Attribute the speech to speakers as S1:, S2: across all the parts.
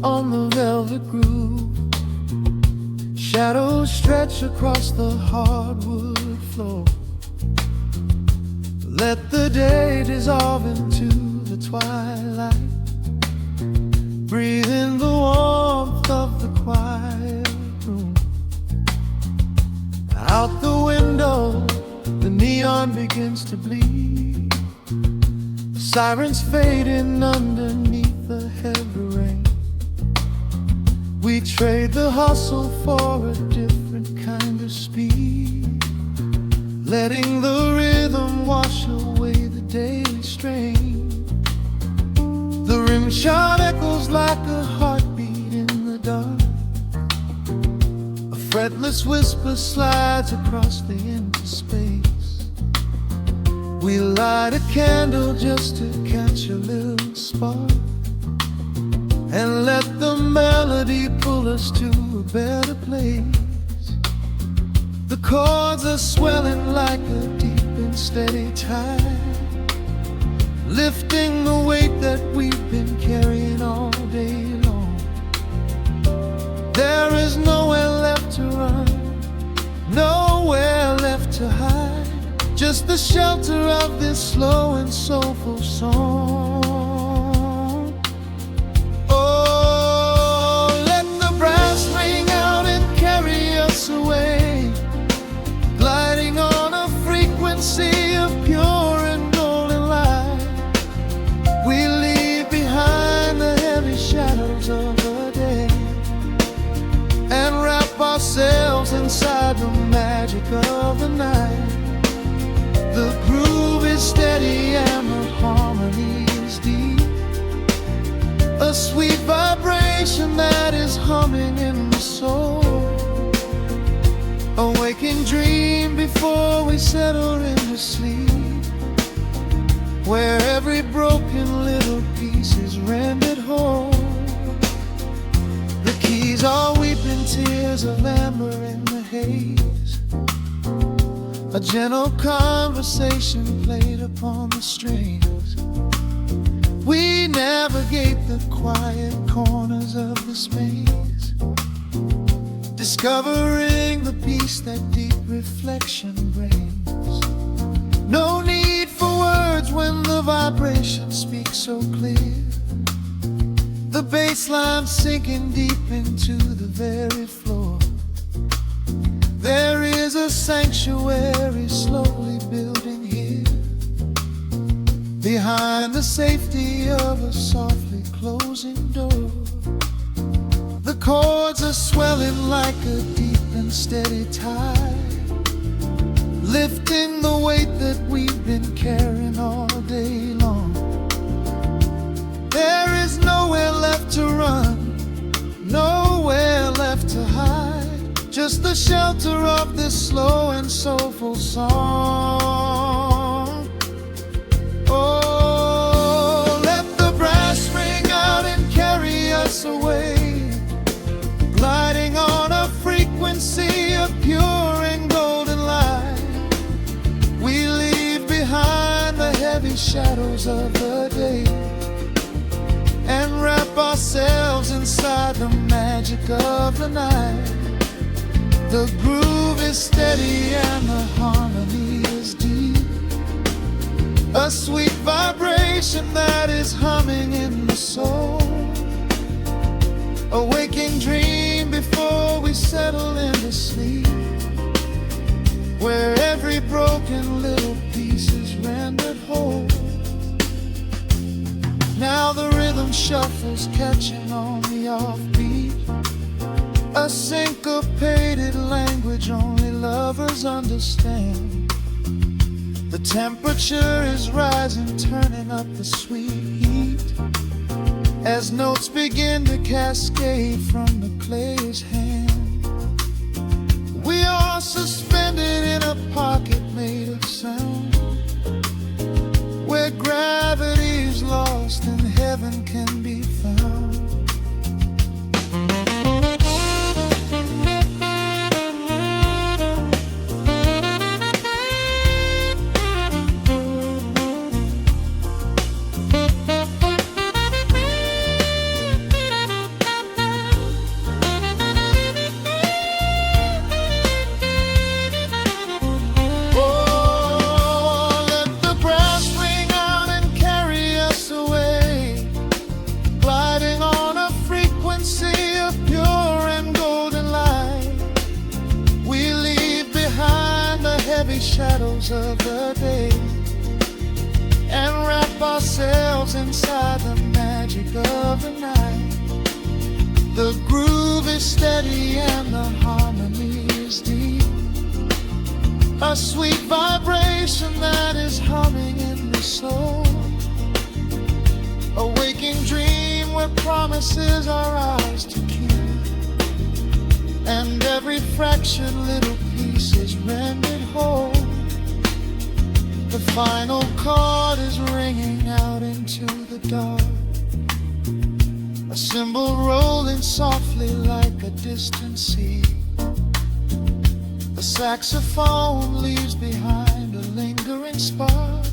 S1: on the velvet groove. Shadows stretch across the hardwood floor. Let the day dissolve into the twilight. Breathe in the warmth of the quiet room. Out the window, the neon begins to bleed. The sirens fading underneath the heavy rain. We trade the hustle for a different kind of speed, letting the rhythm wash away the daily strain. The rim shot echoes like a heartbeat in the dark. A fretless whisper slides across the empty space. We light a candle just to catch a little spark, and let the melody pull us to a better place. The chords are swelling like a deep and steady tide, lifting the weight that we've been carrying all day long. There is nowhere left to run, nowhere left to hide, just the shelter of this slow and soulful song. Oh, let the brass ring out and carry us away, gliding on a frequency of pure and golden light. We leave behind the heavy shadows of the day and wrap ourselves inside the magic of the night. The groove is steady and the harmony is deep, a sweet vibration that is humming in the soul. A waking dream before we settle into sleep, where every broken little piece is rendered whole. The keys are weeping tears of amber in the haze, a gentle conversation played upon the strings. We navigate the quiet corners of the space, discovering the peace that deep reflection brings. No need for words when the vibration speaks so clear. The bass line sinking deep into the very floor. There is a sanctuary slowly building here, behind the safety of a softly closing door. The chords are swelling like a deep and steady tide, lifting the weight that we've been carrying all day long. There is nowhere left to run, nowhere left to hide, just the shelter of this slow and soulful song. Oh, let the brass ring out and carry us away, gliding on a frequency of pure and golden light. We leave behind the heavy shadows of the day and wrap ourselves inside the magic of the night. The groove is steady and the harmony is deep, a sweet vibration that is humming in the soul. A waking dream before we settle into sleep, where every broken little piece is rendered whole. Now the rhythm shuffles, catching on the offbeat, a syncopated language only lovers understand. The temperature is rising, turning up the sweet heat, as notes begin to cascade from the player's hand. We are suspended in a pocket made of sound, where gravity is lost and heaven can be found. gray shadows of the day and wrap ourselves inside the magic of the night. The groove is steady and the harmony is deep, a sweet vibration that is humming in the soul, a waking dream where promises are ours to keep, and every fractured little piece is rendered whole. The final chord is ringing out into the dark, a cymbal rolling softly like a distant sea. The saxophone leaves behind a lingering spark,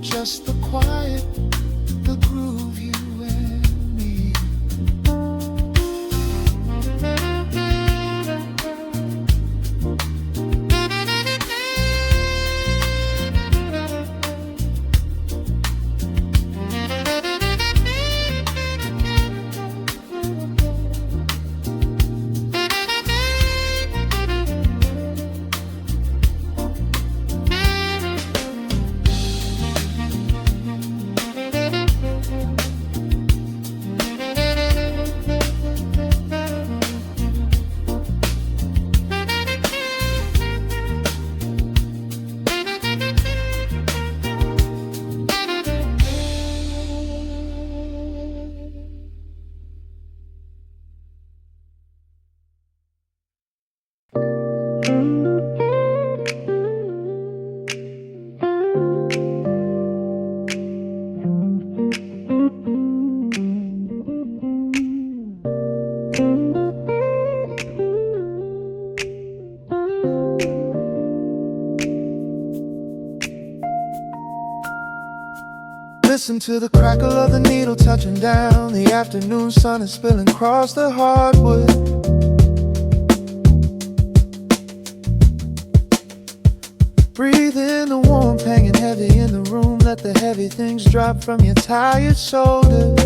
S1: just the quiet, the groove, you and me. Listen to the crackle of the needle touching down. The afternoon sun is spilling across the hardwood. Breathe in the warmth hanging heavy in the room. Let the heavy things drop from your tired shoulders.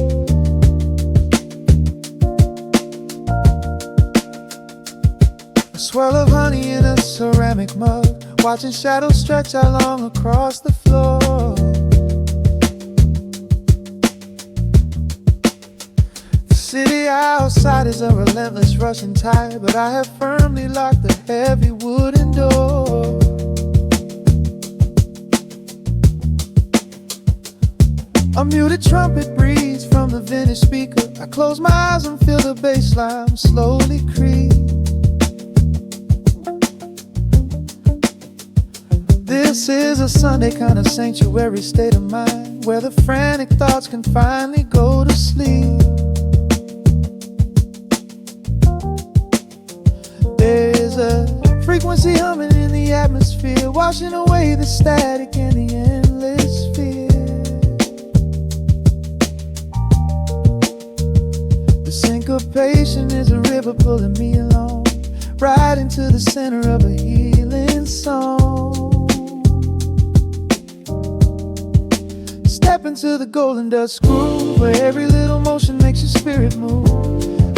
S1: A swirl of honey in a ceramic mug, watching shadows stretch out long across the floor. City outside is a relentless rushing tide, but I have firmly locked the heavy wooden door. A muted trumpet breathes from the vintage speaker. I close my eyes and feel the bass line slowly creep. This is a Sunday kind of sanctuary state of mind, where the frantic thoughts can finally go to sleep. There's a frequency humming in the atmosphere, washing away the static and the endless fear. The syncopation is a river pulling me along, right into the center of a healing song. Step into the golden dust groove, where every little motion makes your spirit move.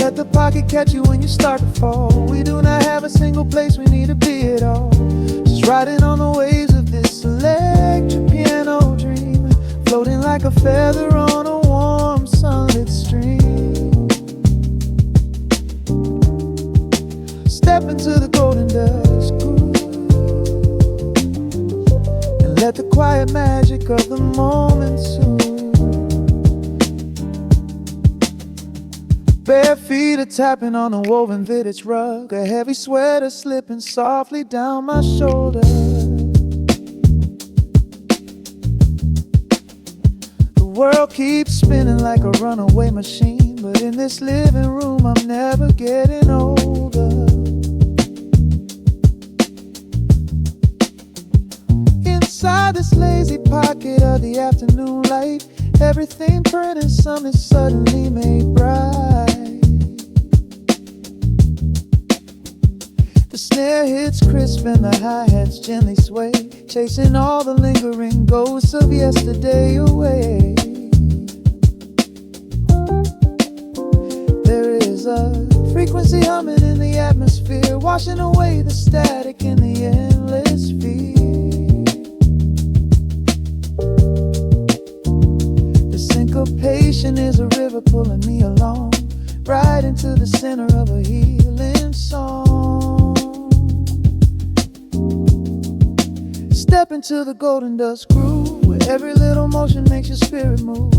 S1: Let the pocket catch you when you start to fall. We do not have a single place we need to be at all. Just riding on the waves of this electric piano dream, floating like a feather on a warm sunlit stream. Step into the golden dust groove and let the quiet magic of the moment soothe. Bare feet are tapping on a woven vintage rug, a heavy sweater slipping softly down my shoulder. The world keeps spinning like a runaway machine, but in this living room I'm never getting older. Inside this lazy pocket of the afternoon light, everything burning, something suddenly made bright. The snare hits crisp and the hi-hats gently sway, chasing all the lingering ghosts of yesterday away. There is a frequency humming in the atmosphere, washing away the static in the endless to the center of a healing song. Step into the golden dust groove, where every little motion makes your spirit move.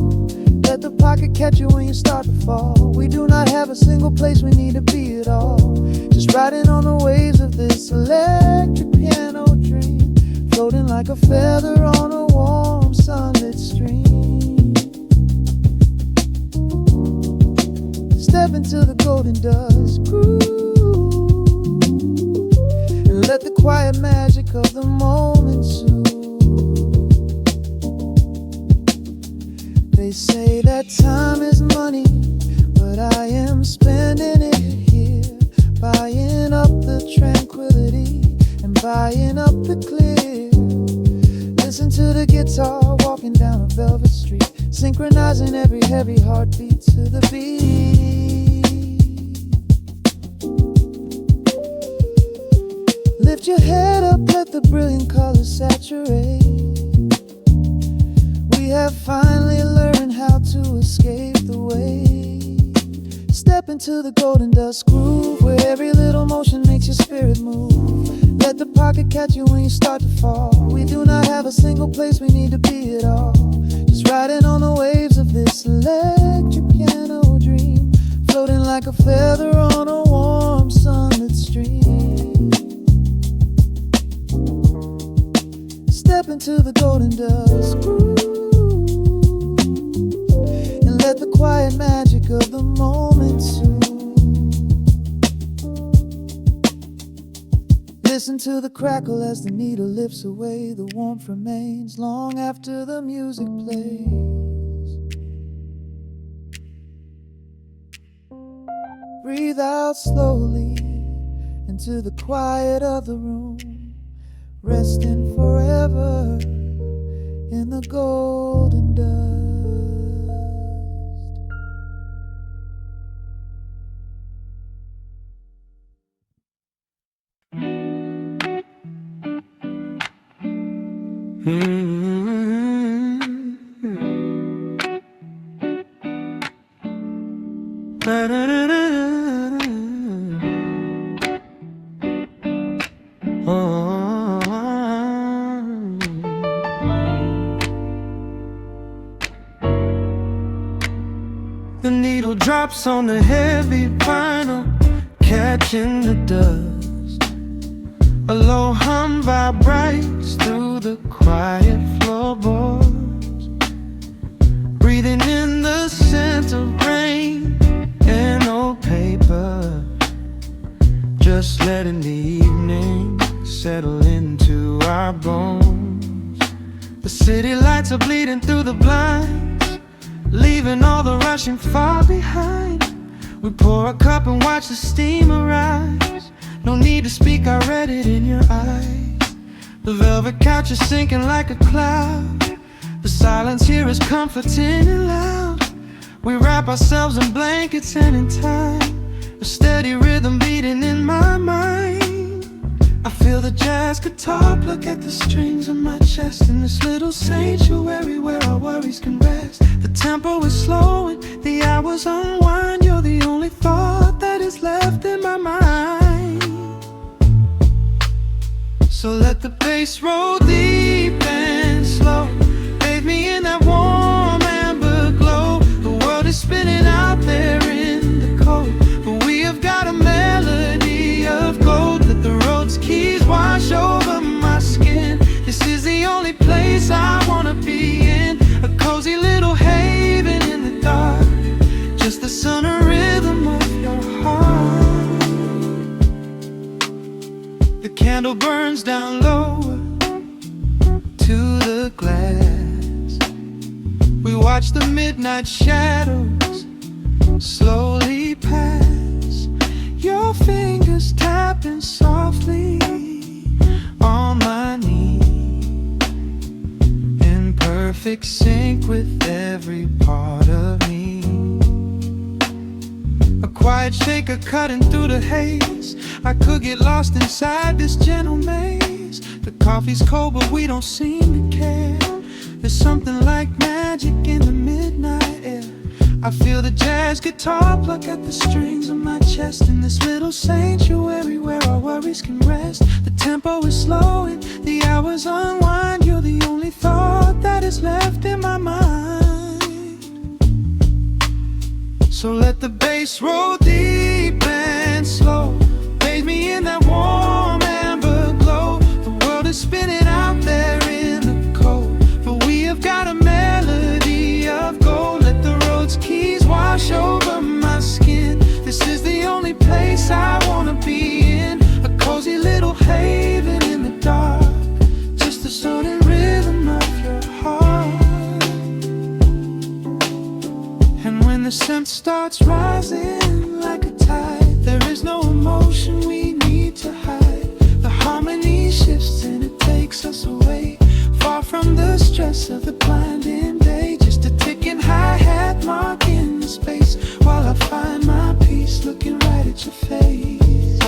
S1: Let the pocket catch you when you start to fall. We do not have a single place we need to be at all. Just riding on the waves of this electric piano dream, floating like a feather on a warm sunlit stream. Step into the golden dust groove and let the quiet magic of the moment soothe. They say that time is money, but I am spending it here, buying up the tranquility and buying up the clear. Listen to the guitar walking down a velvet street, synchronizing every heavy heartbeat to the beat. Lift your head up, let the brilliant colors saturate. We have finally learned how to escape the wave. Step into the golden dust groove, where every little motion makes your spirit move. Let the pocket catch you when you start to fall. We do not have a single place we need to be at all. Just riding on the waves of this electric piano dream, floating like a feather on a warm sunlit stream. Step into the golden dust groove and let the quiet magic of the moment soothe. Listen to the crackle as the needle lifts away. The warmth remains long after the music plays. Breathe out slowly into the quiet of the room, resting forever in the golden dust.
S2: The needle drops on the heavy vinyl, catching the dust. A low hum vibrates through the quiet floorboards, breathing in the scent of rain and old paper. Just letting the evening settle into our bones. The city lights are bleeding through the blinds, leaving all the rushing far behind. We pour a cup and watch the steam arise. No need to speak, I read it in your eyes. The velvet couch is sinking like a cloud. The silence here is comforting and loud. We wrap ourselves in blankets and in time, a steady rhythm beating in my mind. I feel the jazz guitar pluck at the strings of my chest, in this little sanctuary where our worries can rest. The tempo is slowing, the hours unwind. You're the only thought that is left in my mind. So let the bass roll deep and slow, bathe me in that warm amber glow. The world is spinning out there in the cold, but we have got a melody of gold. Let the road's keys wash over my skin. This is the only place I wanna be in, a cozy little haven in the dark, just the sound and rhythm of your heart. The candle burns down lower to the glass. We watch the midnight shadows slowly pass. Your fingers tapping softly on my knee, in perfect sync with every part of me. A quiet shaker cutting through the haze. I could get lost inside this gentle maze. The coffee's cold, but we don't seem to care. There's something like magic in the midnight air. I feel the jazz guitar pluck at the strings of my chest in this little sanctuary where our worries can rest. The tempo is slow and the hours unwind. You're the only thought that is left in my mind. So let the bass roll deep and slow, bathe me in that warm amber glow. The world is spinning out there in the cold, but we have got a melody of gold. Let the road's keys wash over my skin. This is the only place I wanna be in, a cozy little haven in the dark, just the sound and rhythm of your heart. And when the scent starts rising like a tide, there is no emotion we need to hide. The harmony shifts and it takes us away, far from the stress of the blinding day. Just a ticking hi-hat marking the space, while I find my peace looking right at your face.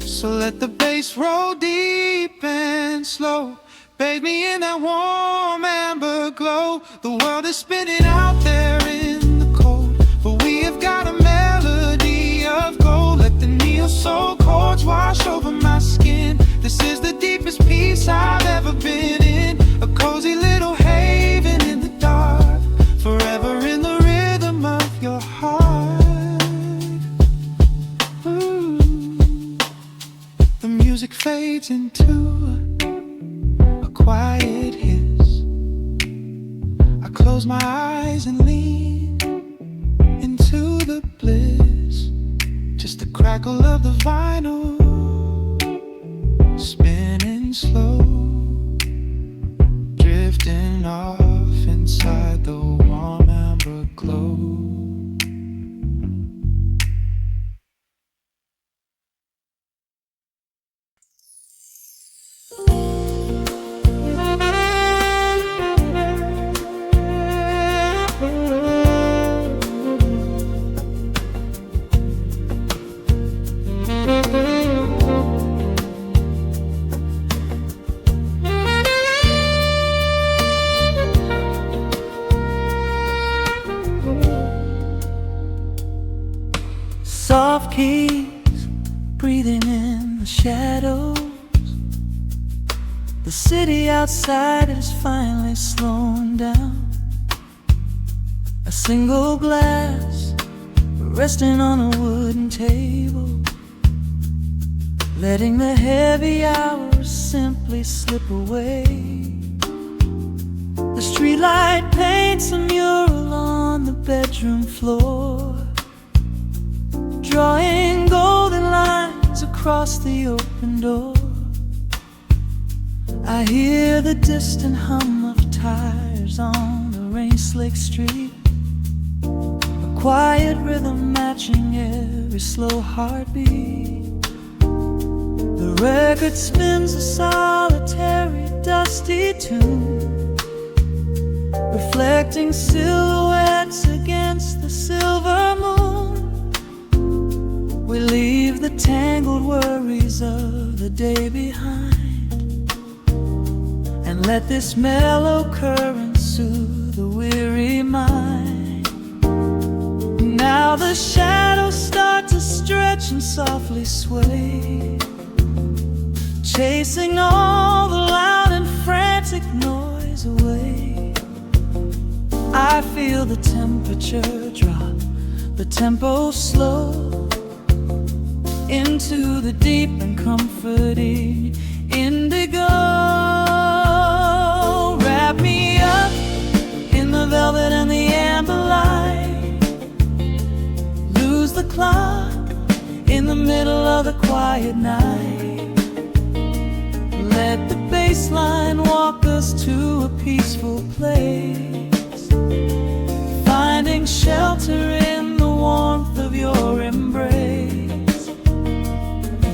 S2: So let the bass roll deep and slow, bathe me in that warm amber glow. The world is spinning out there in the cold, but we have got a melody of gold. Let the neo-soul chords wash over my skin. This is the deepest peace I've ever been in, a cozy little haven in the dark, forever in the rhythm of your heart. Ooh. The music fades into a quiet hiss. I close my eyes and lean into the bliss, just the crackle of the vinyl spinning slow, drifting off inside the warm amber glow.
S3: Soft keys breathing in the shadows. The city outside is finally slowing down. A single glass resting on a wooden table, letting the heavy hours simply slip away. The streetlight paints a mural on the bedroom floor, drawing golden lines across the open door. I hear the distant hum of tires on the rain-slicked street, a quiet rhythm matching every slow heartbeat. The record spins a solitary, dusty tune, reflecting silhouettes against the silver moon. We leave the tangled worries of the day behind, and let this mellow current soothe the weary mind. Now the shadows start to stretch and softly sway, chasing all the loud and frantic noise away. I feel the temperature drop, the tempo slow, into the deep and comforting indigo. Wrap me up in the velvet and the amber light, lose the clock in the middle of the quiet night. Let the bass line walk us to a peaceful place, finding shelter in the warmth of your embrace.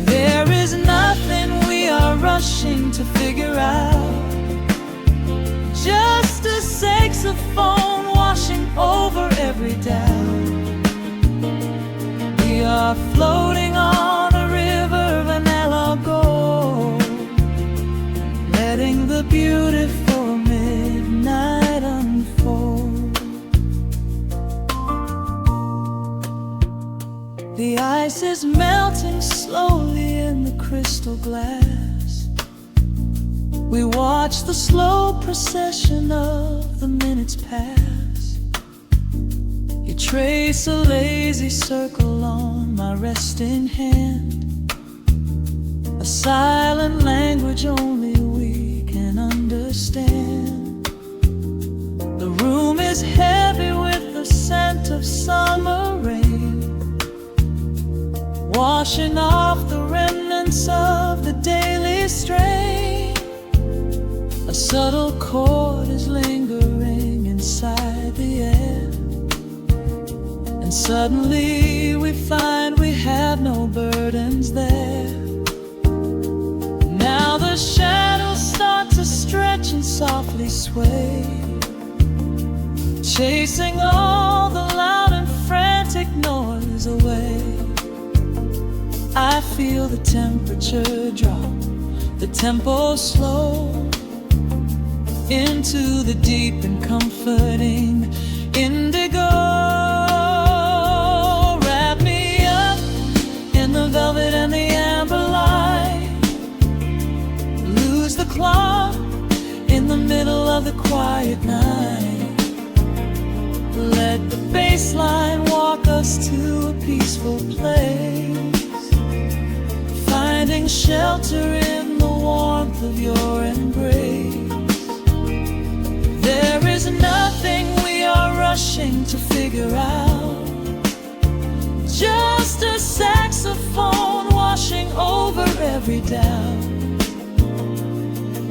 S3: There is nothing we are rushing to figure out, just a saxophone washing over every doubt. We are floating on a river vanilla gold, letting the beautiful The ice is melting slowly in the crystal glass. We watch the slow procession of the minutes pass. You trace a lazy circle on my resting hand, a silent language only we can understand. The room is heavy with the scent of summer rain, washing off the remnants of the daily strain. A subtle chord is lingering inside the air, and suddenly we find we have no burdens there. Now the shadows start to stretch and softly sway, chasing all the loud and frantic noise away. I feel the temperature drop, the tempo slow, into the deep and comforting indigo. Wrap me up in the velvet and the amber light. Lose the clock in the middle of the quiet night. Let the bass line walk us to a peaceful place, finding shelter in the warmth of your embrace. There is nothing we are rushing to figure out, just a saxophone washing over every doubt.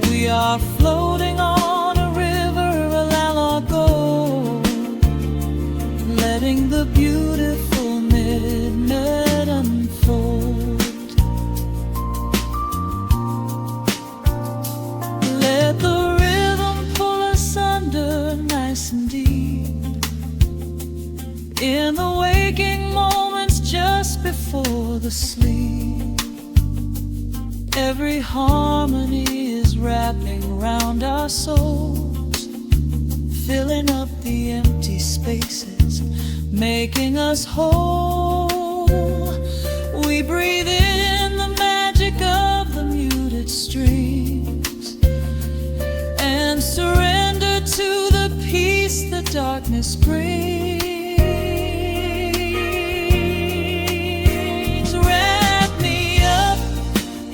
S3: We are floating on a river, a largo, letting the beautiful midnight unfold. Let the rhythm pull us under nice and deep, in the waking moments just before the sleep. Every harmony is wrapping around our souls, filling up the empty spaces, making us whole. We breathe in the magic of the muted strings and surrender to the peace the darkness brings. Wrap me up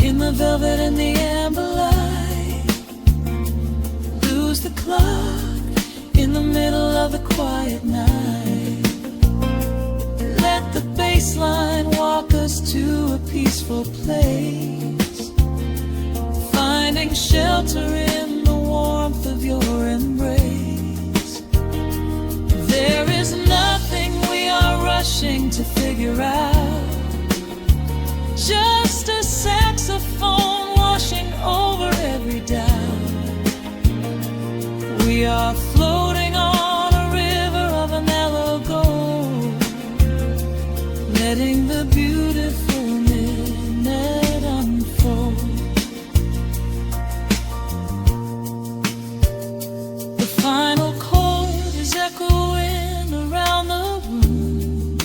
S3: in the velvet and the amber light. Lose the clock in the middle of the quiet night. Let the bass line walk us to a peaceful place, finding shelter in the warmth of your embrace. There is nothing we are rushing to figure out, just a saxophone washing over every doubt. We are floating on a river of a mellow gold, letting the beautiful midnight unfold. The final chord is echoing around the room,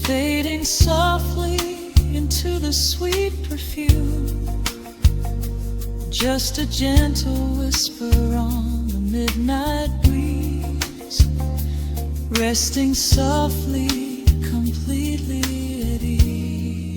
S3: fading softly into the sweet perfume. Just a gentle whisper on the midnight breeze, resting softly, completely at ease.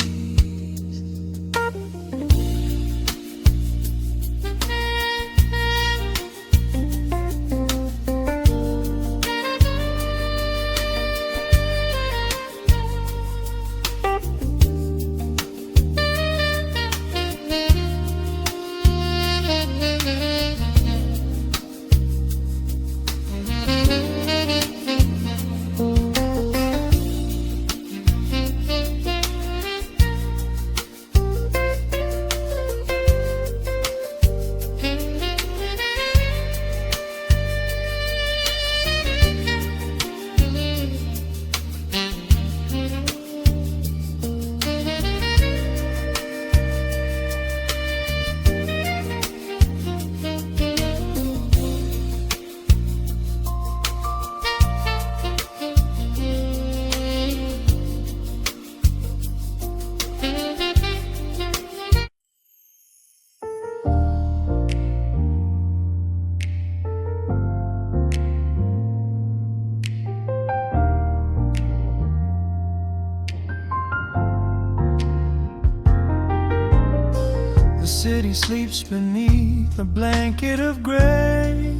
S2: city sleeps beneath a blanket of gray.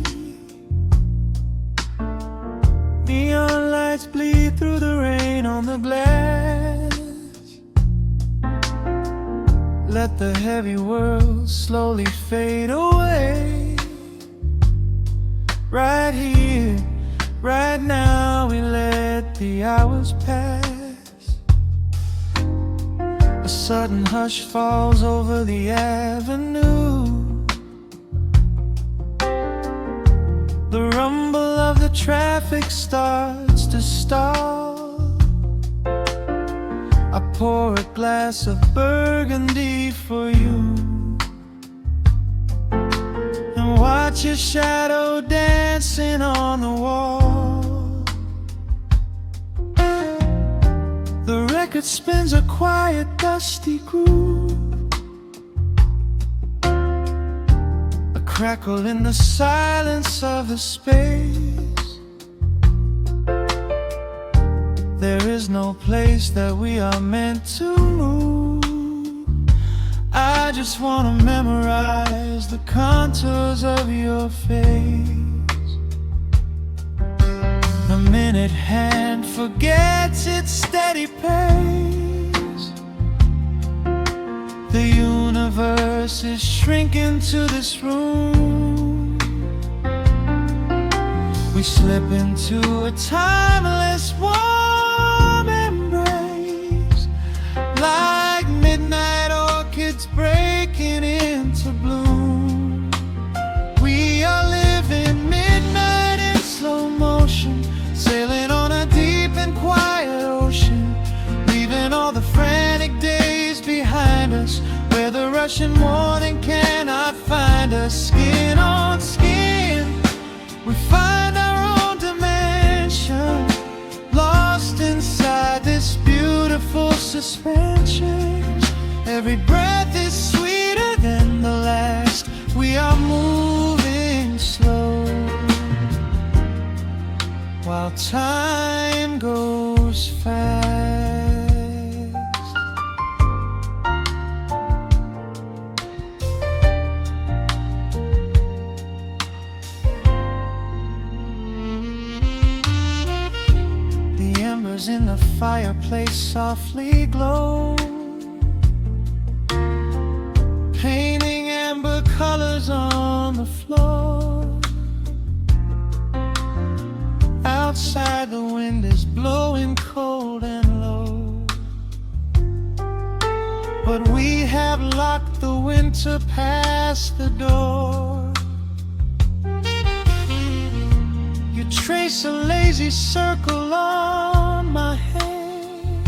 S2: Neon lights bleed through the rain on the glass. Let the heavy world slowly fade away. Right here, right now, we let the hours pass. A sudden hush falls over the avenue. The rumble of the traffic starts to stall. I pour a glass of burgundy for you and watch your shadow dancing on the wall. The record spins a quiet, dusty groove. A crackle in the silence of the space. There is no place that we are meant to move. I just wanna memorize the contours of your face. The minute hand forgets its steady pace. The universe is shrinking to this room. We slip into a timeless warm embrace, like midnight orchids breaking into bloom. We are living midnight in slow motion, sailing on a deep and quiet ocean, leaving all the frantic days behind us, where the rushing morning cannot find us. Skin on skin, we find our own dimension, lost inside this beautiful suspension. Every breath is sweeter than the last. We are moving slow, while time goes fast. The embers in the fireplace softly glow, painting amber colors on the floor. Outside the wind is blowing cold and low, but we have locked the winter past the door. You trace a lazy circle on my hand,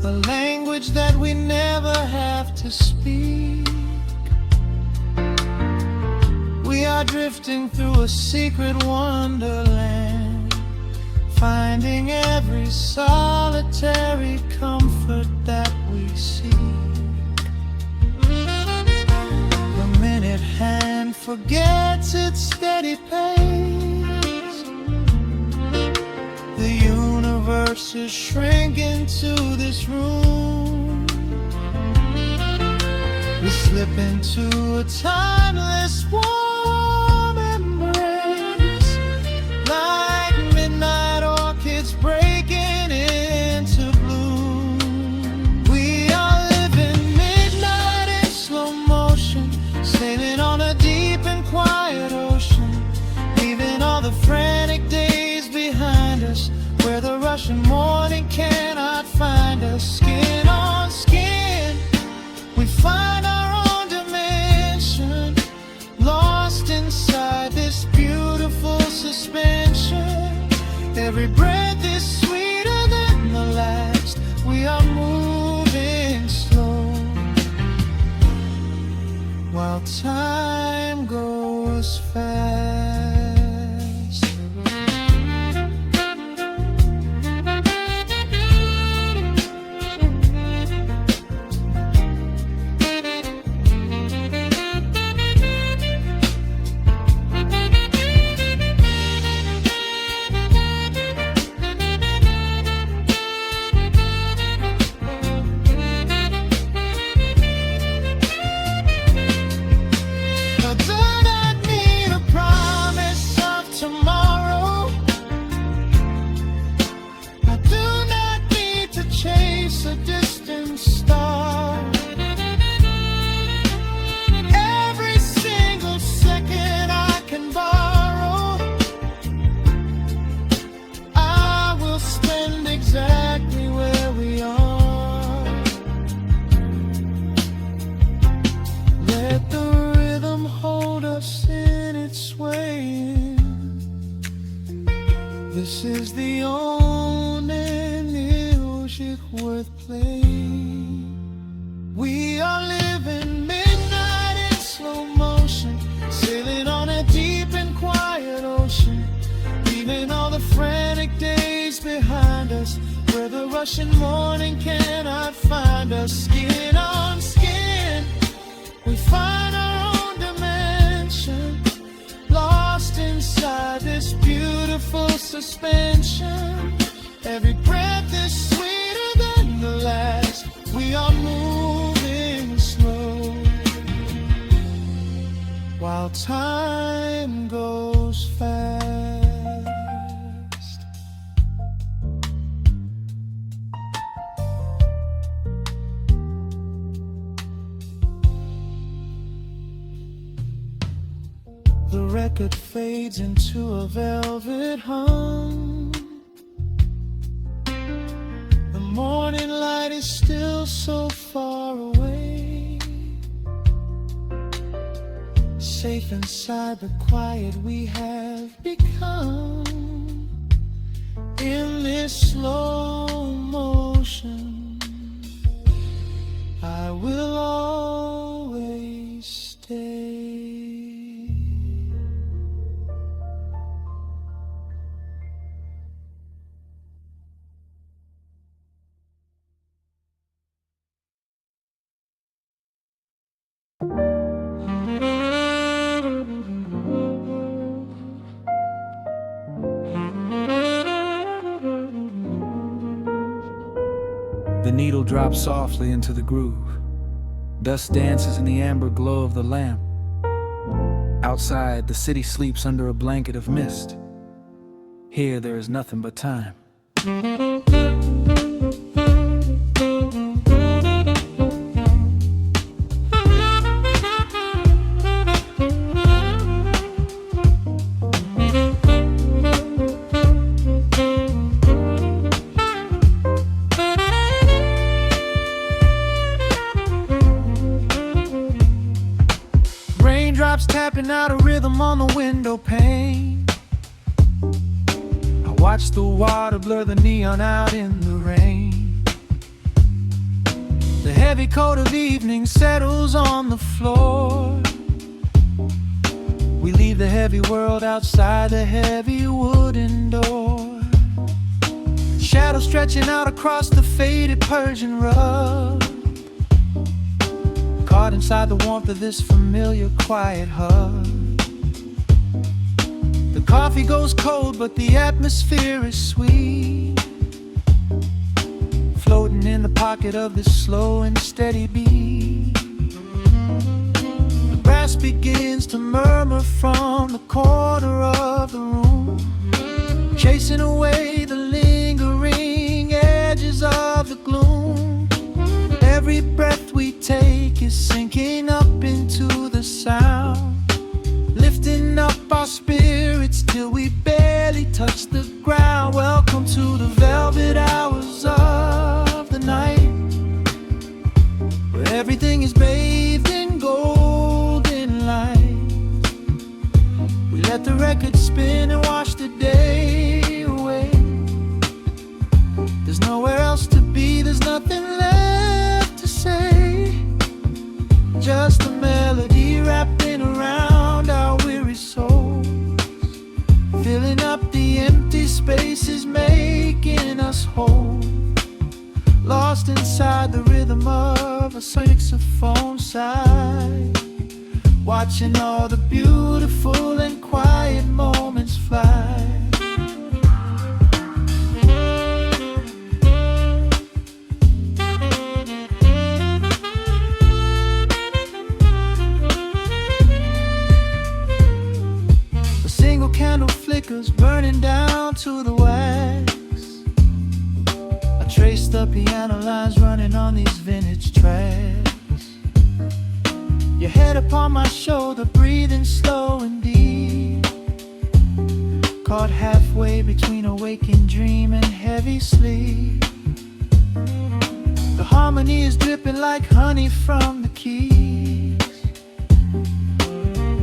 S2: a language that we never have to speak. We are drifting through a secret wonderland, finding every solitary comfort that we seek. The minute hand forgets its steady pace. The universe is shrinking to this room. We slip into a timeless warm embrace, like midnight orchids breaking into bloom. We are living midnight in slow motion, sailing on a deep and quiet ocean, leaving all the frantic days behind us, where the rushing morning cannot find us. Skin on skin, we find our own dimension, lost inside this beautiful suspension. Every breath is sweeter than the last. We are moving slow, while time goes fast.
S1: chase a distant star. Every single second I can borrow, I will spend exactly where we are. Let the rhythm hold us in its swaying. This is the only music worth playing. We are living midnight in slow motion, sailing on a deep and quiet ocean, leaving all the frantic days behind us, where the rushing morning cannot find us. Skin on skin, we find our own dimension, lost inside this beautiful suspension. Every breath is sweeter than the last. We are moving slow, while time goes fast. The record fades into a velvet hum. The morning light is still so far away. Safe inside the quiet we have become. In this slow motion, I will always stay.
S4: The needle drops softly into the groove. Dust dances in the amber glow of the lamp. Outside, the city sleeps under a blanket of mist. Here, there is nothing but time.
S1: Raindrops tapping out a rhythm on the window pane. I watch the water blur the neon out in the rain. The heavy coat of evening settles on the floor. We leave the heavy world outside the heavy wooden door. Shadows stretching out across the faded Persian rug, caught inside the warmth of this familiar quiet hug. The coffee goes cold, but the atmosphere is sweet, floating in the pocket of this slow and steady beat. The brass begins to murmur from the corner of the room, chasing away the lingering edges of the gloom. Every breath we take is sinking up into the sound, lifting up our spirits till we barely touch the ground. Welcome to the velvet hours of the night, where everything is bathed in golden light. We let the record spin and wash the day away. There's nowhere else to be, there's nothing left to say. Just a melody wrapping around our weary souls, filling up the empty spaces, making us whole. Lost inside the rhythm of a saxophone sigh, watching all the beautiful and quiet moments fly. Candle flickers burning down to the wax. I trace the the piano lines running on these vintage tracks. Your head upon my shoulder, breathing slow and deep, caught halfway between a waking dream and heavy sleep. The harmony is dripping like honey from the keys,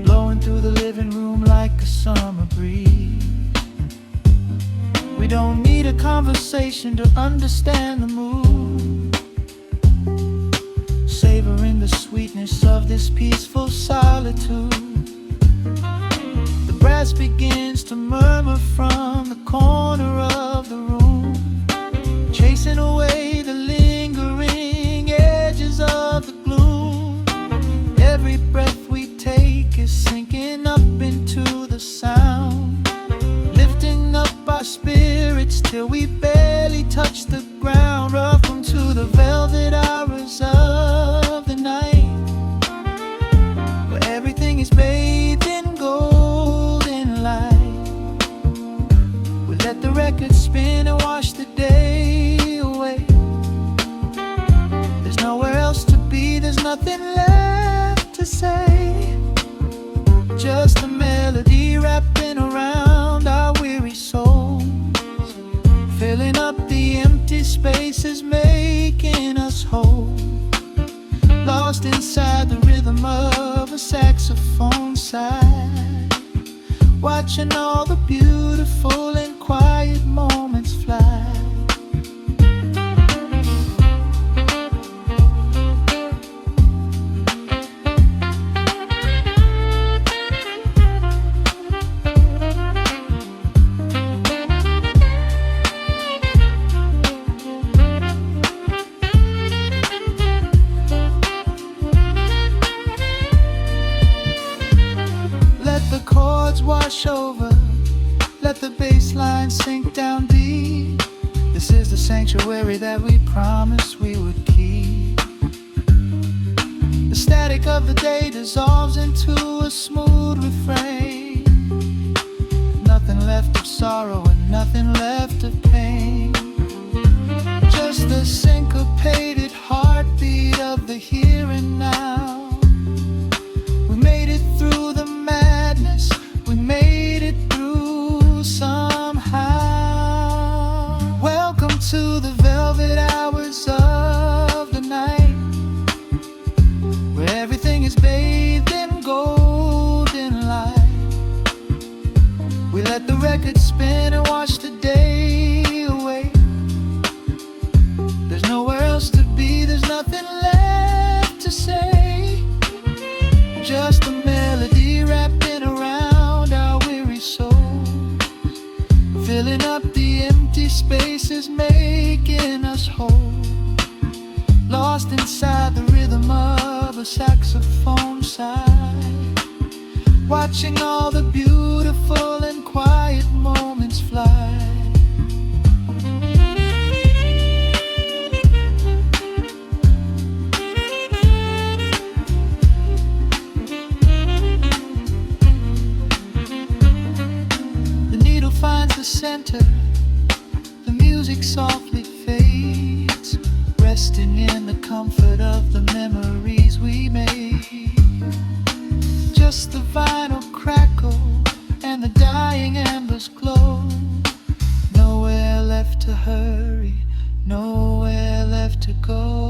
S1: blowing through the living room like a summer breeze. We don't need a conversation to understand the mood, savoring the sweetness of this peaceful solitude. The brass begins to murmur from the corner of the room, chasing away the lingering edges of the gloom. Every breath we take is sinking up into the sound, lifting up our spirits till we barely touch the ground. Welcome to the velvet hours of the night, where everything is bathed in golden light. We let the record spin and wash the day away. There's nowhere else to be, there's nothing left to say. Just a melody wrapping around our weary souls, filling up the empty spaces, making us whole. Lost inside the rhythm of a saxophone sigh, watching all the beautiful and quiet moments fly. Wash over, let the bass line sink down deep. This is the sanctuary that we promised we would keep. The static of the day dissolves into a smooth refrain. Nothing left of sorrow and nothing left of pain, just the syncopated heartbeat of the here and now. We made it through the madness, we made it through somehow. Welcome to the velvet hours of the night, where everything is bathed in golden light. We let the record spin and wash the day away. There's nowhere else to be, there's nothing left to say. Just a melody wrapping around our weary souls, filling up the empty spaces, making us whole. Lost inside the rhythm of a saxophone sigh, watching all the beautiful and quiet moments fly. Finds the center, the music softly fades, resting in the comfort of the memories we made. Just the vinyl crackle and the dying embers glow. Nowhere left to hurry, nowhere left to go.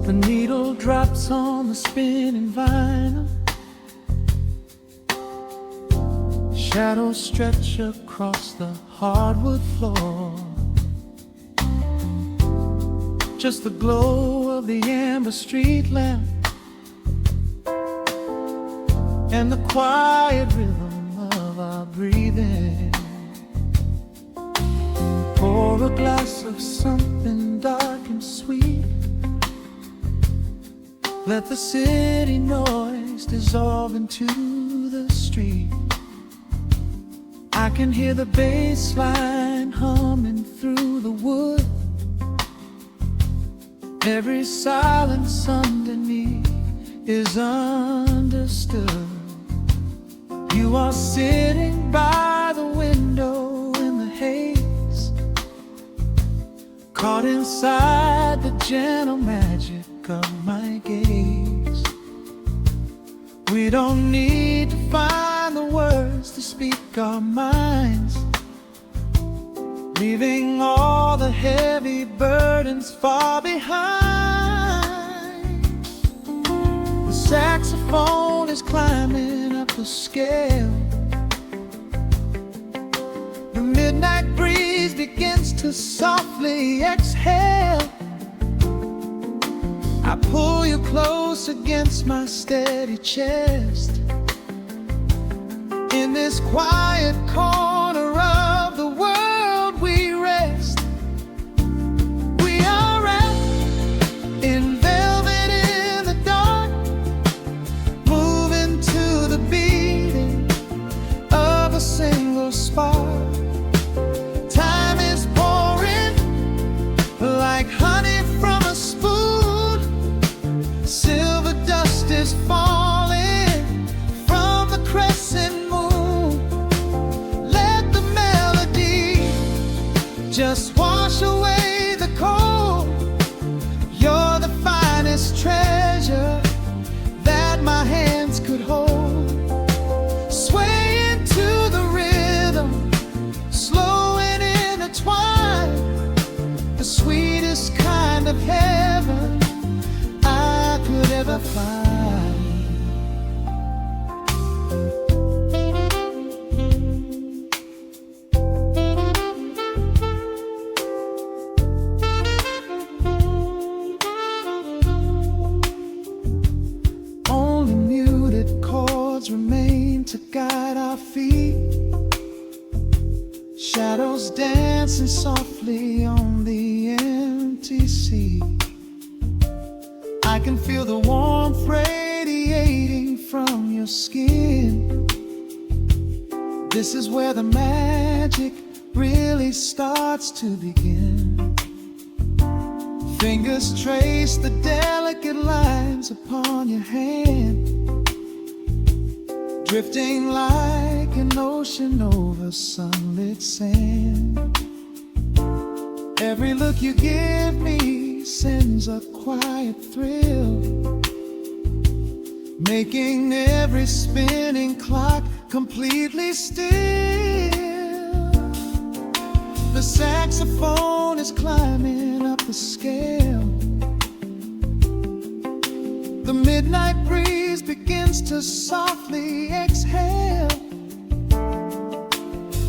S1: The needle drops on the spinning vinyl, shadows stretch across the hardwood floor. Just the glow of the amber street lamp and the quiet rhythm of our breathing. a glass of something dark and sweet. Let the city noise dissolve into the street. I can hear the bass line humming through the wood. Every silence underneath is understood. You are sitting by the window in the haze, caught inside the gentle magic of my gaze. We don't need to find the words to speak our minds, leaving all the heavy burdens far behind. The saxophone is climbing up the scale. The midnight breeze begins to softly exhale. I pull you close against my steady chest. In this quiet corner of the world we rest. We are wrapped in velvet in the dark, moving to the beating of a single spark. Time is pouring like honey from a spoon. Silver dust is falling from the crescent moon. Let the melody just wash away the cold. You're the finest treasure that my hands could hold. Sway into the rhythm, slow and intertwined. The sweetest kind of heaven I could ever find. Only muted chords remain to guide our feet. Shadows dancing softly on the empty sea. I can feel the warmth radiating from your skin. This is where the magic really starts to begin. Fingers trace the delicate lines upon your hand, drifting like an ocean over sunlit sand. Every look you give me sends a quiet thrill, making every spinning clock completely still. The saxophone is climbing up the scale. The midnight breeze begins to softly exhale.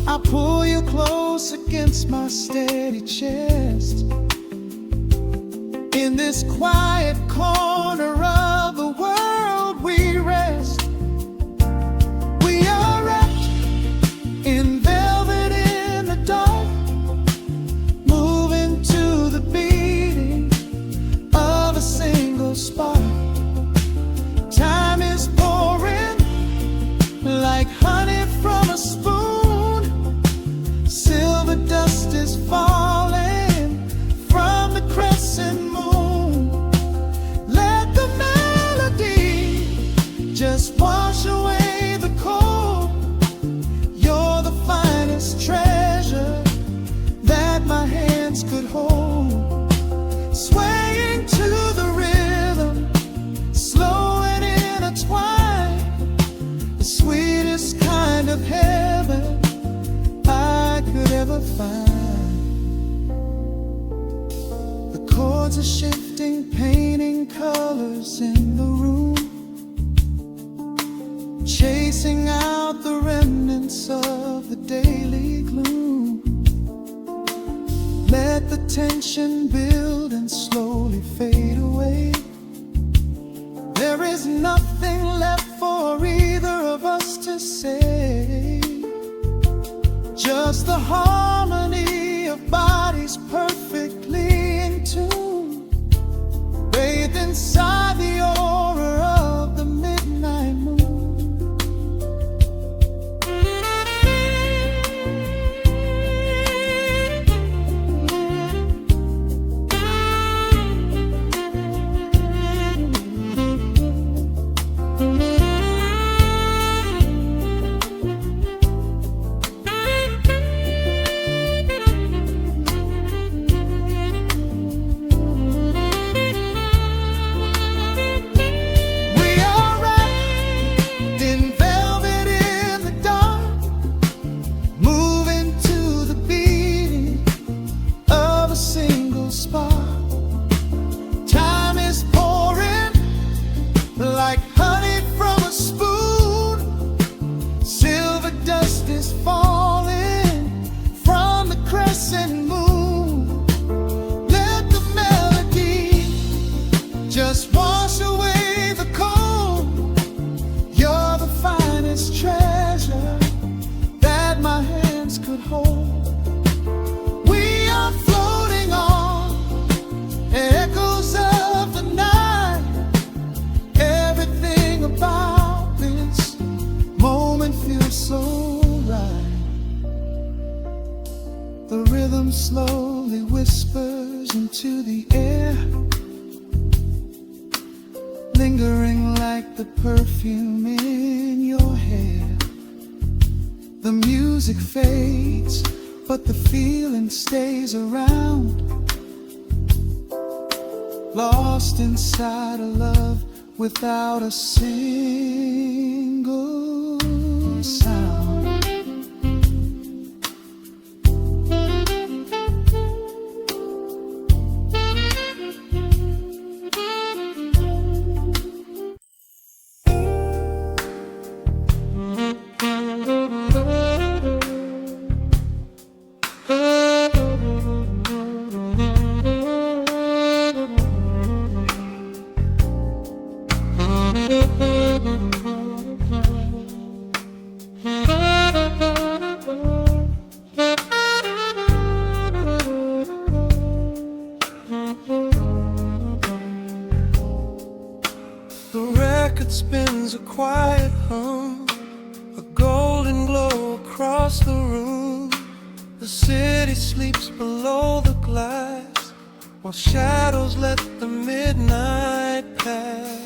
S1: I pull you close against my steady chest. In this quiet corner of the world we rest. We are wrapped in velvet in the dark, moving to the beating of a single spark. Time is pouring like honey from a spoon. Silver dust is falling from the crescent moon. Let the melody just wash away the cold. You're the finest treasure that my hands could hold. Swaying to the rhythm, slow and intertwined. The sweetest kind of heaven I could ever find. The chords are shifting, painting colors in the room, chasing out the remnants of the daily gloom. Let the tension build and slowly fade away. There is nothing left for either of us to say. Just the harmony of bodies is falling from the crescent moon. Let the melody just wash away the cold. You're the finest treasure that my hands could hold. We are floating on echoes of the night. Everything about this moment feels so right. The rhythm slowly whispers into the air, lingering like the perfume in your hair. The music fades, but the feeling stays around, lost inside a love without a single sound.
S2: The record spins a quiet hum, a golden glow across the room. The city sleeps below the glass, while shadows let the midnight pass.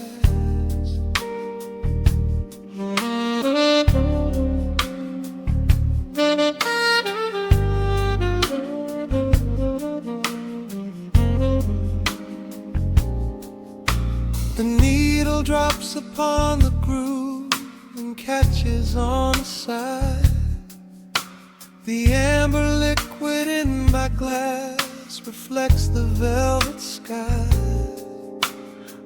S2: The needle drops upon the groove and catches on the side. The amber liquid in my glass reflects the velvet sky.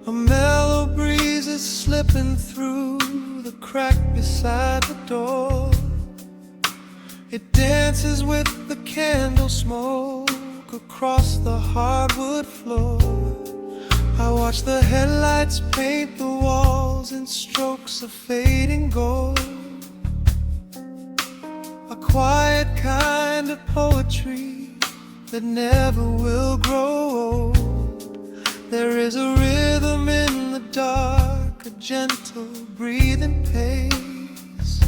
S2: A mellow breeze is slipping through the crack beside the door. It dances with the candle smoke across the hardwood floor. I watch the headlights paint the walls in strokes of fading gold. A quiet kind of poetry that never will grow old. There is a rhythm in the dark, a gentle breathing pace,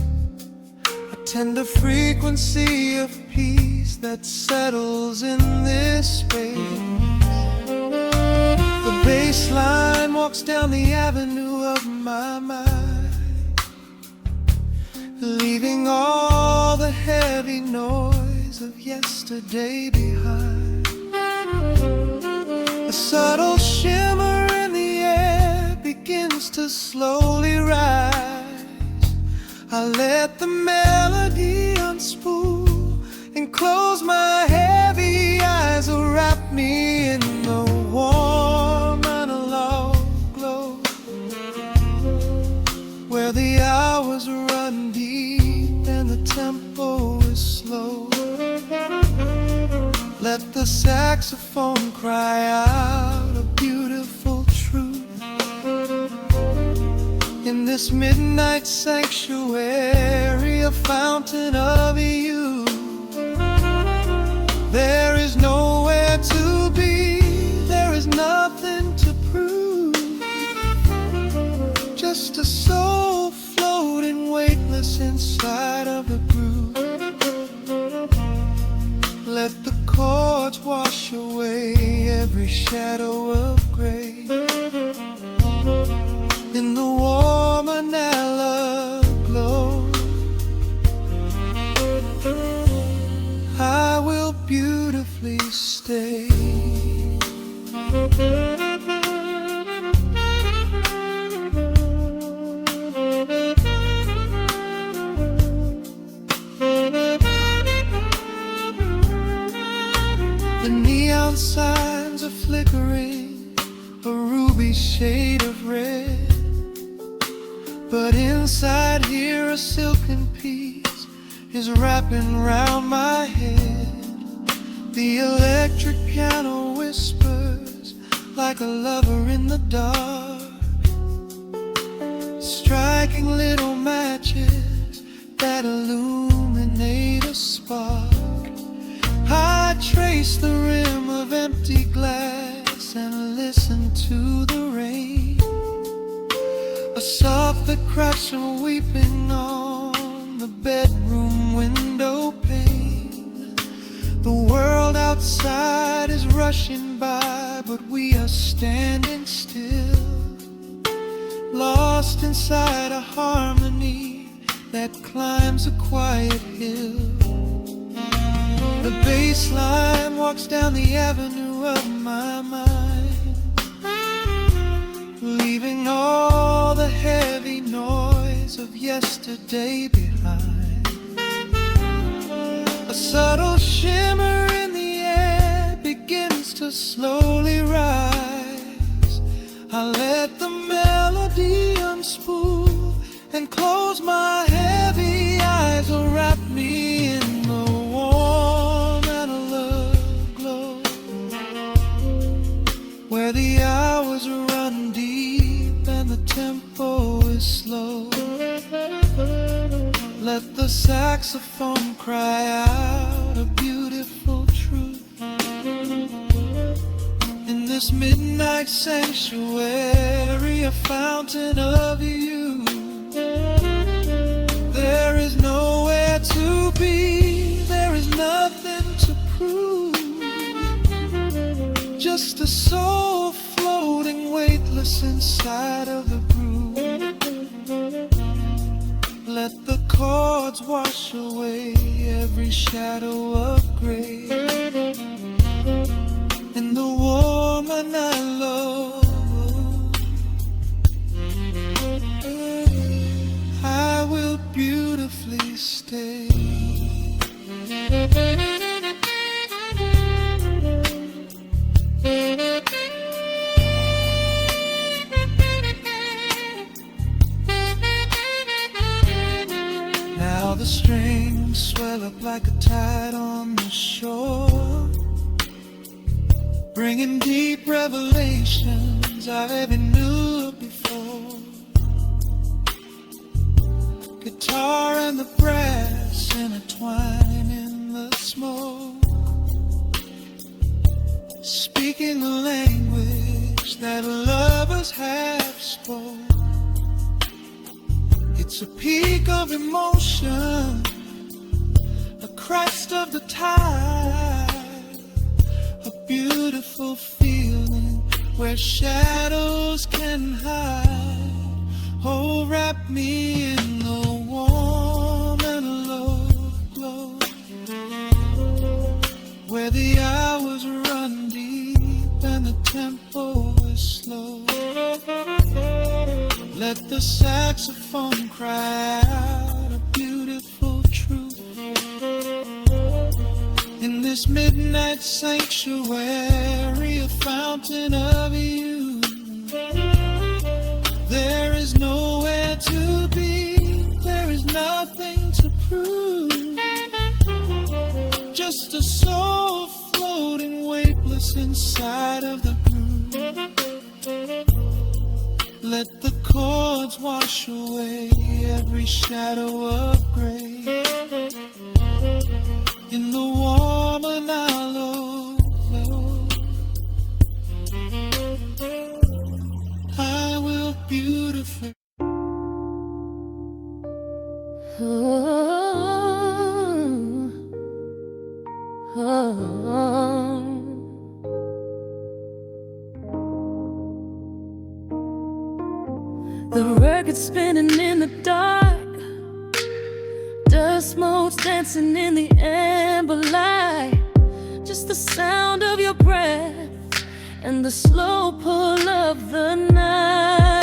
S2: a tender frequency of peace that settles in this space. The bass line walks down the avenue of my mind, leaving all the heavy noise of yesterday behind. A subtle shimmer in the air begins to slowly rise. I let the melody unspool and close my heavy eyes, will wrap me in the warm analog glow, where the hours run deep and the tempo is slow. Let the saxophone cry out a beautiful truth in this midnight sanctuary, a fountain of youth. There is nowhere to be, there is nothing to prove, just a soul floating weightless inside of the groove. Let the chords wash away every shadow of gray. In the warm analog glow, I will beautifully stay. The neon signs are flickering, a ruby shade of red, but inside here a silken peace
S1: is wrapping round my head. The electric piano whispers like a lover in the dark, striking little matches that illuminate a spark. I trace the rim of empty glass and listen to the rain, a soft that cracks from weeping on the bedroom window pane. The world outside is rushing by, but we are standing still, lost inside a harmony that climbs a quiet hill. The bass line walks down the avenue of my mind, leaving all the heavy noise of yesterday behind. A subtle shimmer in the air begins to slowly rise. I let the melody unspool and close my heavy eyes, will wrap me in the warm analog glow, where the hours run deep and the tempo is slow. Let the saxophone cry out a beautiful truth in this midnight sanctuary, a fountain of you. There is nowhere to be, there is nothing to prove, just a soul floating weightless inside of the groove. Let the chords wash away every shadow of gray in the woman I love. I will beautifully stay. Now the strings swell up like a tide on the shore, bringing deep revelations I've ever knew before. Guitar and the brass intertwine in the smoke, speaking the language that lovers have spoke. It's a peak of emotion, a crest of the tide, a beautiful feeling where shadows can hide. Oh, wrap me in the warm analog glow, where the hours run deep and the tempo is slow. Let the saxophone cry out a beautiful truth in this midnight sanctuary, a fountain of you. There is nowhere to be, there is nothing to prove, just a soul floating weightless inside of the groove. Let the chords wash away every shadow of gray in the warm analog glow. I will beautifully.
S3: The record's spinning in the dark, dust motes dancing in the amber light. Just the sound of your breath and the slow pull of the night.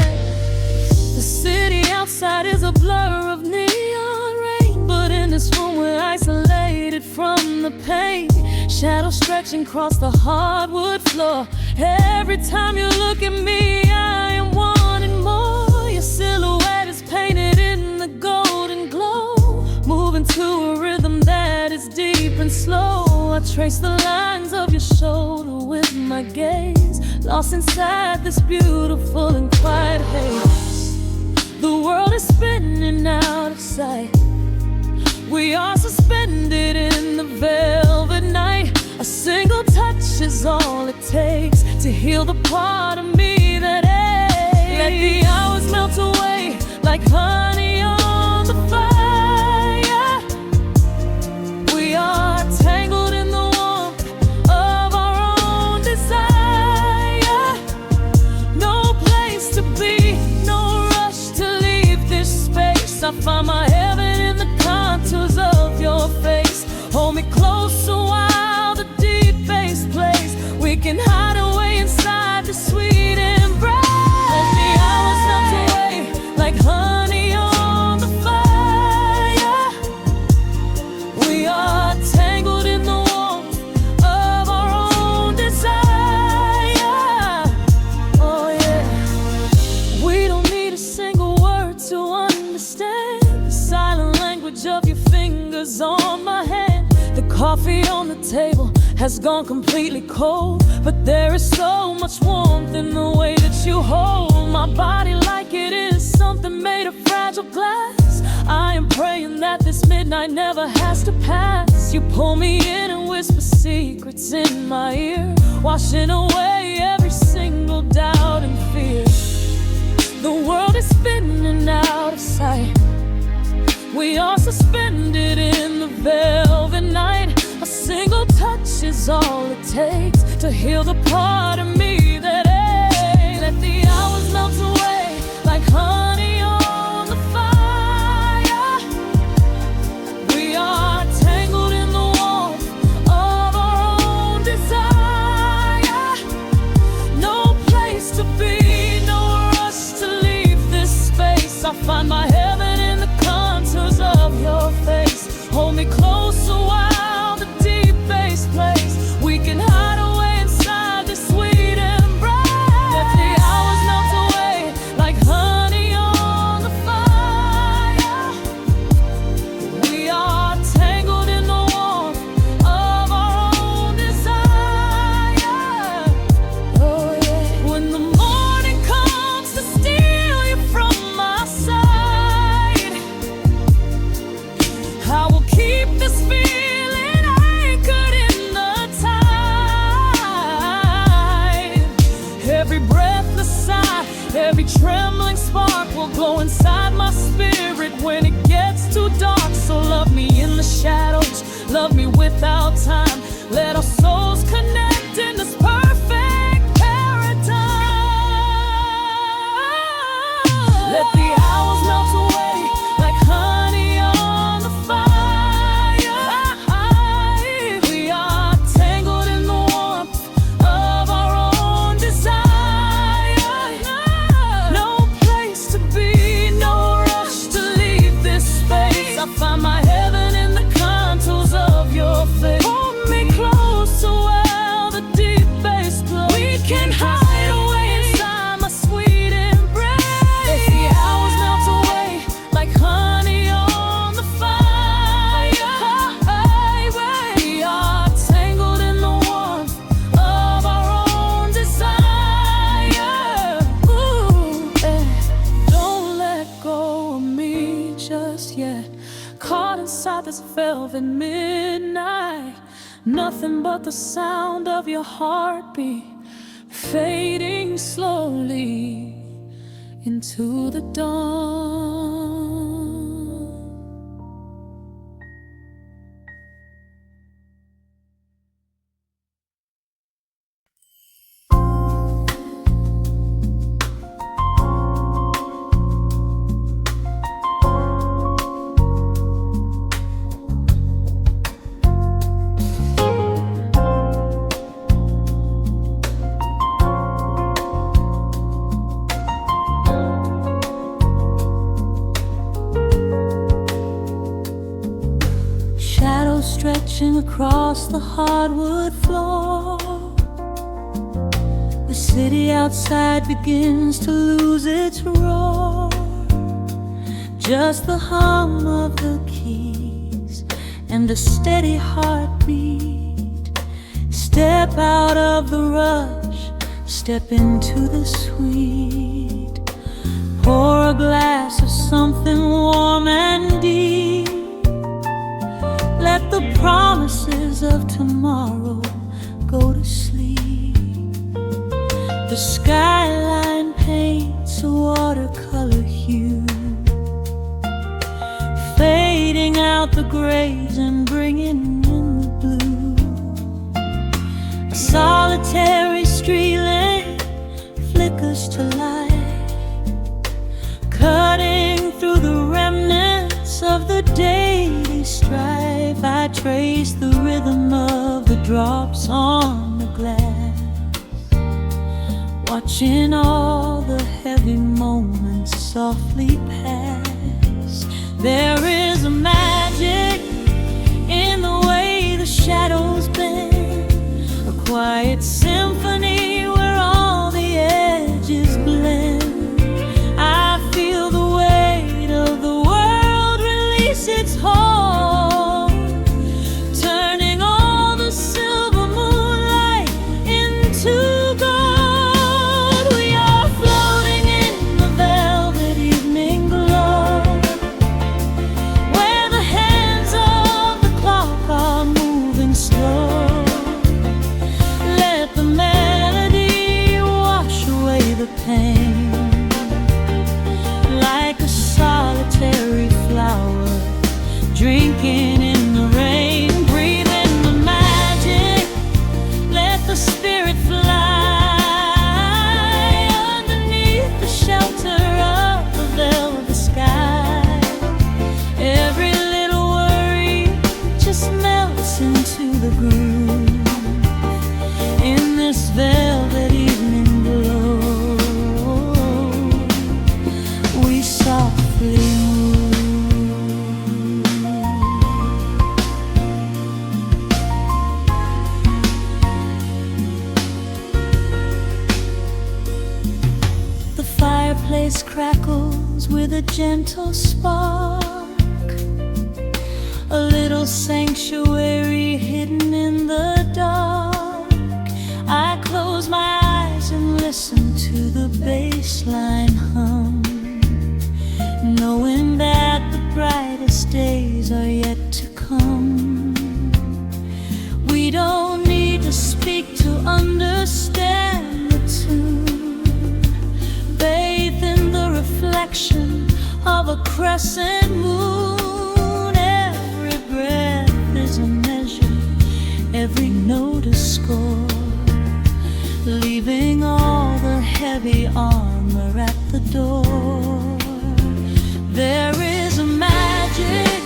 S3: The city outside is a blur of neon rain, but in this room we're isolated from the pain. Shadows stretching across the hardwood floor. Every time you look at me, I am wanting more. Your silhouette is painted in the golden glow, moving to a is deep and slow. I trace the lines of your shoulder with my gaze, lost inside this beautiful and quiet haze. The world is spinning out of sight. We are suspended in the velvet night. A single touch is all it takes to heal the part of me that aches. Let the hours melt away like honey on the fire. We are tangled in the warmth of our own desire. No place to be, no rush to leave this space. I find my heaven in the contours of your face. Hold me closer while the deep bass plays. We can hide away inside the sweet embrace. Let the hours melt away like honey on the fire. We are tangled in the warmth of our own desire. Oh yeah. We don't need a single word to understand the silent language of your fingers on my hand. The coffee on the table has gone completely cold, but there is so much warmth in the way that you hold my body like it is something made of fragile glass. I am praying that this midnight never has to pass. You pull me in and whisper secrets in my ear, washing away every single doubt and fear. The world is spinning out of sight. We are suspended in the velvet night. A single touch is all it takes to heal the part of me that aches. Let the hours melt away like honey on the fire. We are tangled in the warmth of our own desire. No place to be, no rush to leave this space. I find my heaven in the contours of your face. Hold me closer while the deep bass plays. We can hide away inside this sweet embrace. Let the hours melt away like honey on the fire. We are tangled in the warmth of our own desire. Oh yeah. When the morning comes to steal you from my side, I will keep this feeling anchored in the tide. Every breathless sigh, every trembling spark will glow inside my spirit when it gets too dark. So love me in the shadows, love me without time. Let our souls connect in this perfect paradise. Let the hours melt away like honey on the fire. We are tangled in the warmth of our own desire. No place to be, no rush to leave this space. I find my heaven in the contours of your face. Hold me closer while the deep bass plays. We can hide away inside my sweet embrace. Let the hours melt away like honey on the fire. We are tangled in the warmth of our own desire. Ooh, don't let go of me just yet. Caught inside this velvet midnight. Nothing but the sound of your heartbeat fading slowly into the dawn. Stretching across the hardwood floor, the city outside begins to lose its roar. Just the hum of the keys and a steady heartbeat. Step out of the rush, step into the sweet. Pour a glass of something warm and deep. Let the promises of tomorrow go to sleep. The skyline paints a watercolor hue, fading out the grays and bringing in the blue. A solitary street lamp flickers to life, cutting through the remnants of the daily strife. I trace the rhythm of the drops on the glass, watching all the heavy moments softly pass. There is a magic in the way the shadows bend, a quiet symphony where all the edges blend. I feel the weight of the world release its hold, turning all the silver moonlight into gold. We are floating in the velvet evening glow, where the hands of the clock are moving slow. Let the melody wash away the pain, like a solitary flower drinking in the rain. Breathe in the magic, let the spirit fly underneath the shelter of the velvet sky. Every little worry just melts into the groove in this velvet evening glow. We softly move. The fireplace crackles with a gentle spark, a little sanctuary hidden in the dark. I close my eyes and listen to the bass line hum, knowing that the brightest days are yet to come. We don't need to speak to understand the tune, bathed in the reflection of a crescent moon. Every breath is a measure, every note a score, leaving all the heavy armor at the door. There is a magic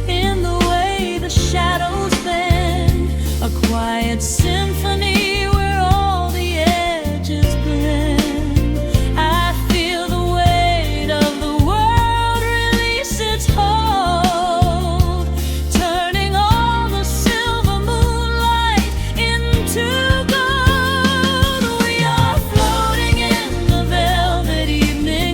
S3: in the way the shadows bend, a quiet symphony where all the edges blend. I feel the weight of the world release its hold, turning all the silver moonlight into gold. We are floating in the velvet evening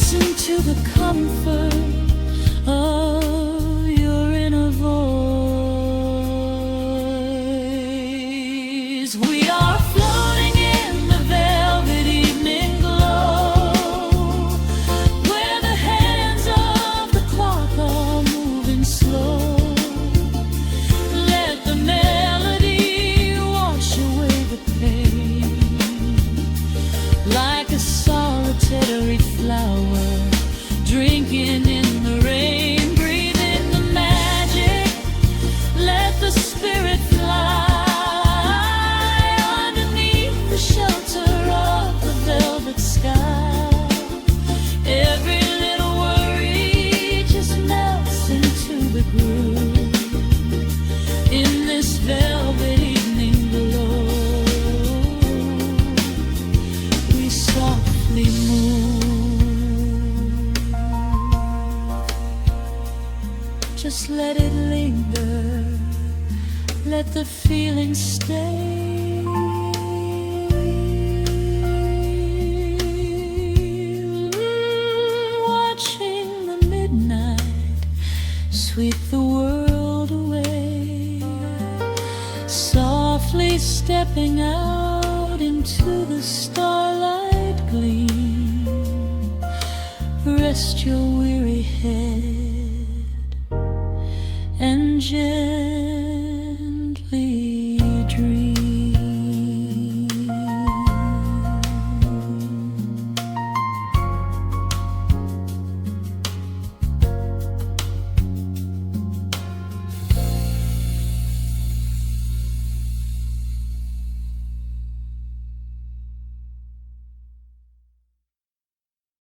S3: Listen to the comfort of your inner voice. We are floating in the velvet evening glow, where the hands of the clock are moving slow. Let the melody wash away the pain, like a solitary flower drinking in the rain. Breathe in the magic, let the spirit fly underneath the shelter of the velvet sky. Every little worry just melts into the groove in this velvet evening glow. We softly move, just let it linger, let the feeling stay. Watching the midnight sweep the world away, softly stepping out into the starlight gleam. Rest your weary head and gently